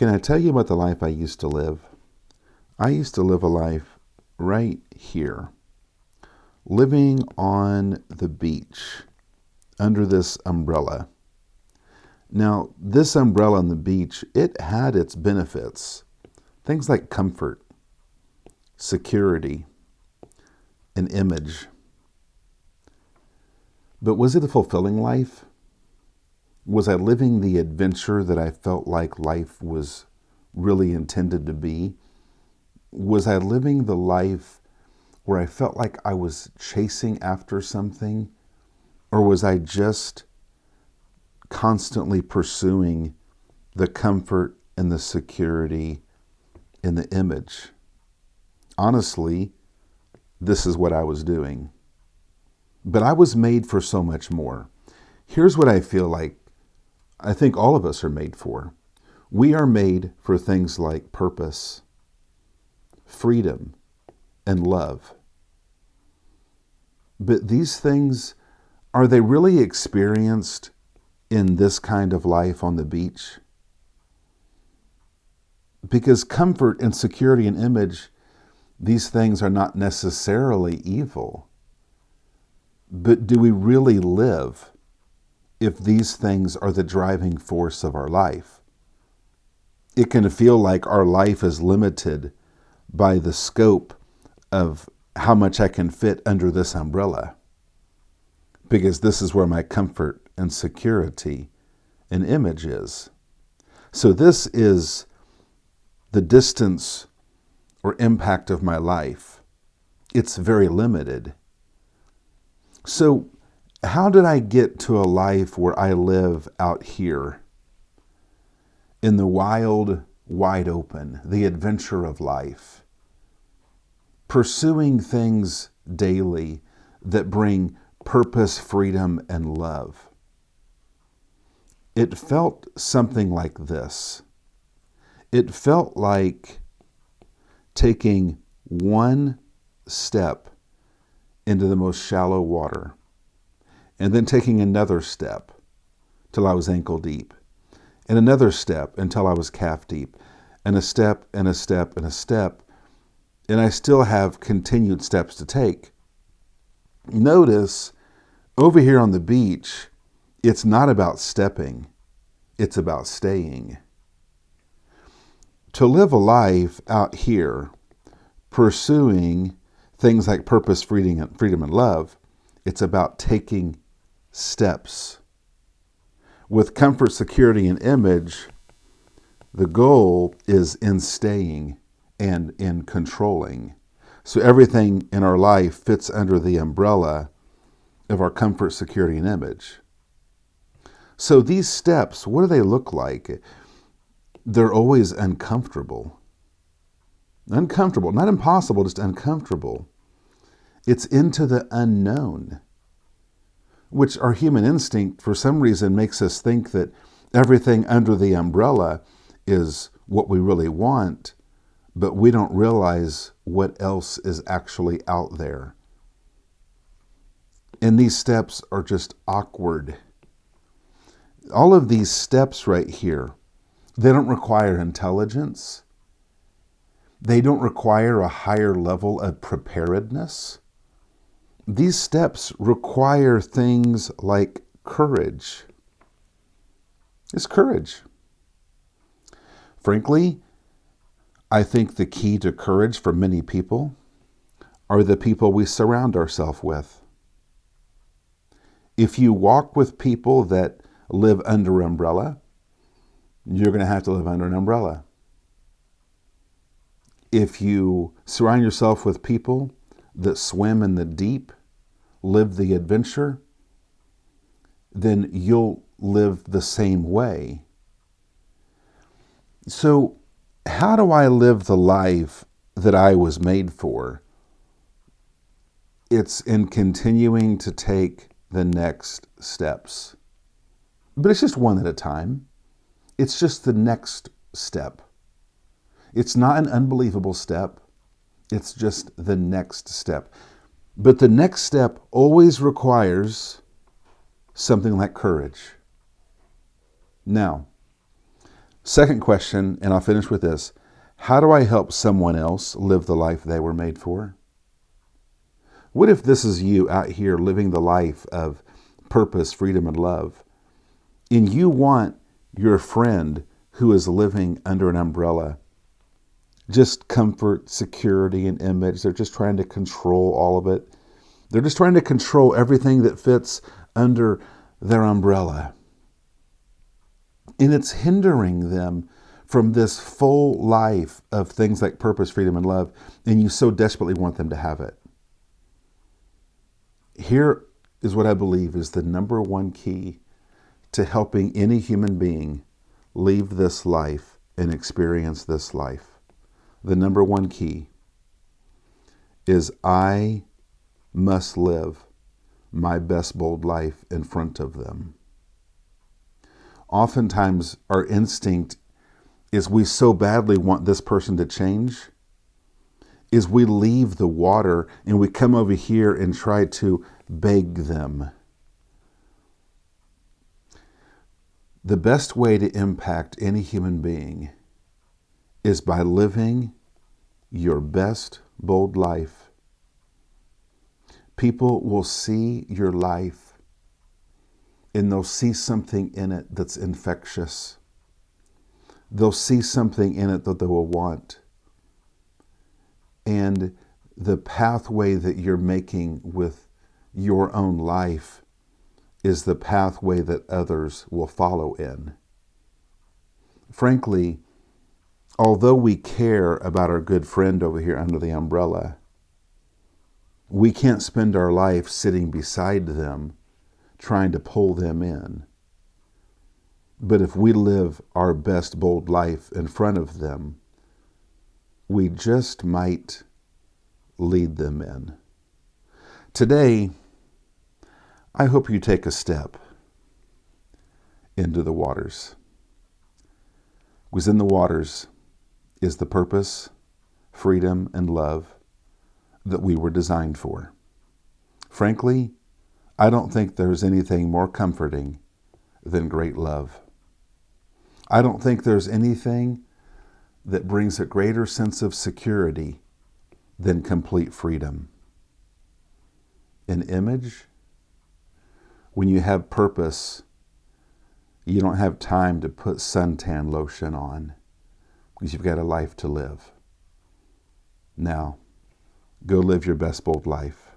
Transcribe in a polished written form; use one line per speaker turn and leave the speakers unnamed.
Can I tell you about the life I used to live? I used to live a life right here, living on the beach under this umbrella. Now, this umbrella on the beach, it had its benefits. Things like comfort, security, an image. But was it a fulfilling life? Was I living the adventure that I felt like life was really intended to be? Was I living the life where I felt like I was chasing after something? Or was I just constantly pursuing the comfort and the security and the image? Honestly, this is what I was doing. But I was made for so much more. Here's what I feel like I think all of us are made for. We are made for things like purpose, freedom, and love. But these things, are they really experienced in this kind of life on the beach? Because comfort and security and image, these things are not necessarily evil. But do we really live if these things are the driving force of our life? It can feel like our life is limited by the scope of how much I can fit under this umbrella, because this is where my comfort and security and image is. So this is the distance or impact of my life. It's very limited. So how did I get to a life where I live out here in the wild, wide open, the adventure of life, pursuing things daily that bring purpose, freedom, and love? It felt something like this. It felt like taking one step into the most shallow water, and then taking another step till I was ankle deep, and another step until I was calf deep, and a step and a step and a step, and I still have continued steps to take. Notice, over here on the beach, it's not about stepping, it's about staying. To live a life out here, pursuing things like purpose, freedom, and love, it's about taking steps. With comfort, security, and image, the goal is in staying and in controlling. So everything in our life fits under the umbrella of our comfort, security, and image. So these steps, what do they look like? They're always uncomfortable. Uncomfortable, not impossible, just uncomfortable. It's into the unknown, which our human instinct, for some reason, makes us think that everything under the umbrella is what we really want, but we don't realize what else is actually out there. And these steps are just awkward. All of these steps right here, they don't require intelligence. They don't require a higher level of preparedness. These steps require things like courage. It's courage. Frankly, I think the key to courage for many people are the people we surround ourselves with. If you walk with people that live under an umbrella, you're going to have to live under an umbrella. If you surround yourself with people that swim in the deep, live the adventure, then you'll live the same way. So how do I live the life that I was made for? It's in continuing to take the next steps. But it's just one at a time. It's just the next step. It's not an unbelievable step. It's just the next step. But the next step always requires something like courage. Now, Second question, and I'll finish with this. How do I help someone else live the life they were made for? What if this is you out here living the life of purpose, freedom, and love, and you want your friend who is living under an umbrella, just comfort, security, and image. They're just trying to control all of it. They're just trying to control everything that fits under their umbrella. And it's hindering them from this full life of things like purpose, freedom, and love, and you so desperately want them to have it. Here is what I believe is the number one key to helping any human being leave this life and experience this life. The number one key is I must live my best bold life in front of them. Oftentimes our instinct is we so badly want this person to change, is we leave the water and we come over here and try to beg them. The best way to impact any human being is by living your best bold life. People will see your life and they'll see something in it that's infectious. They'll see something in it that they will want. And the pathway that you're making with your own life is the pathway that others will follow in. Frankly, although we care about our good friend over here under the umbrella, we can't spend our life sitting beside them trying to pull them in. But if we live our best bold life in front of them, we just might lead them in. Today, I hope you take a step into the waters. Because in the waters is the purpose, freedom, and love that we were designed for. Frankly, I don't think there's anything more comforting than great love. I don't think there's anything that brings a greater sense of security than complete freedom. An image, when you have purpose, you don't have time to put suntan lotion on because you've got a life to live. Now, go live your best bold life.